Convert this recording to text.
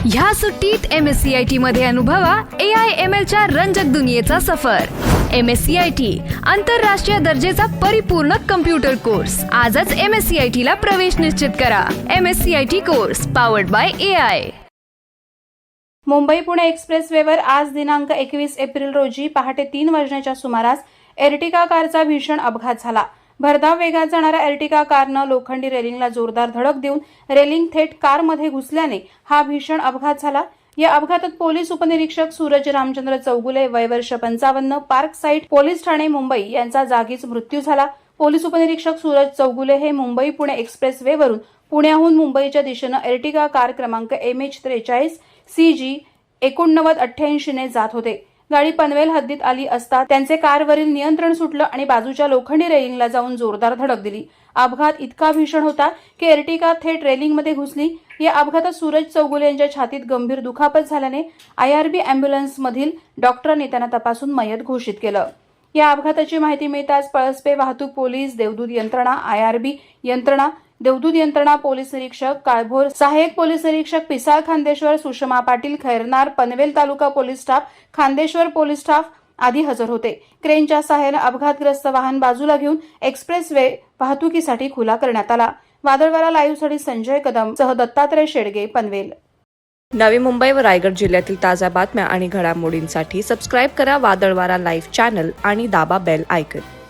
ह्या सुट्टीत MSCIT मध्ये अनुभवा AI/ML च्या रंजक दुनियेचा सफर। MSCIT आंतरराष्ट्रीय दर्जेचा परिपूर्ण कम्प्युटर कोर्स। आजच MSCIT ला प्रवेश निश्चित करा। MSCIT course powered by AI। Mumbai Pune एक्सप्रेसवेवर आज दिनांक 21 एप्रिल रोजी पहाटे 3 वाजण्याच्या सुमारास एर्टिगा कारचा भीषण अपघात झाला। भरधाव वेगात जाणाऱ्या एर्टिगा कारनं लोखंडी रेलिंगला जोरदार धडक देऊन रेलिंग थेट कारमध्ये घुसल्याने हा भीषण अपघात झाला। या अपघातात पोलीस उपनिरीक्षक सूरज रामचंद्र चौगुले वय वर्ष 55 park site police Thane Mumbai यांचा जागीच मृत्यू झाला। पोलीस उपनिरीक्षक सूरज चौगुले हे मुंबई पुणे एक्सप्रेसवेवरून पुण्याहून मुंबईच्या दिशेनं एर्टिगा कार क्रमांक MH43 CG 8988 ने जात होते। गाडी पनवेल हद्दीत आली असता त्यांचे कारवरील नियंत्रण सुटलं आणि बाजूच्या लोखंडी रेलिंगला जाऊन जोरदार धडक दिली। अपघात इतका भीषण होता की एर्टिगा थेट रेलिंगमध्ये घुसली। या अपघातात सूरज चौगुले यांच्या छातीत गंभीर दुखापत झाल्याने IRB अँब्युलन्समधील डॉक्टरांनी त्यांना तपासून मयत घोषित केलं। या अपघाताची माहिती मिळताच पळसपे वाहतूक पोलीस, देवदूत यंत्रणा, IRB यंत्रणा, देवदूत यंत्रणा, पोलीस निरीक्षक काळभोर, सहाय्यक पोलीस निरीक्षक Pisal Khandeshwar, Sushma Patil Khairnar, Panvel taluka police staff, Khandeshwar police staff आदी हजर होते। क्रेनच्या सहाय्याने अपघातग्रस्त वाहन बाजूला घेऊन एक्सप्रेसवे वाहतुकीसाठी खुला करण्यात आला। वादळवारा लाईव्हसाठी संजय कदम सह दत्तात्रय शेडगे, पनवेल। नवी मुंबई व रायगड जिल्ह्यातील ताज्या बातम्या आणि घडामोडींसाठी सबस्क्राईब करा वादळवारा लाईव्ह चॅनल आणि दाबा बेल आयकॉन।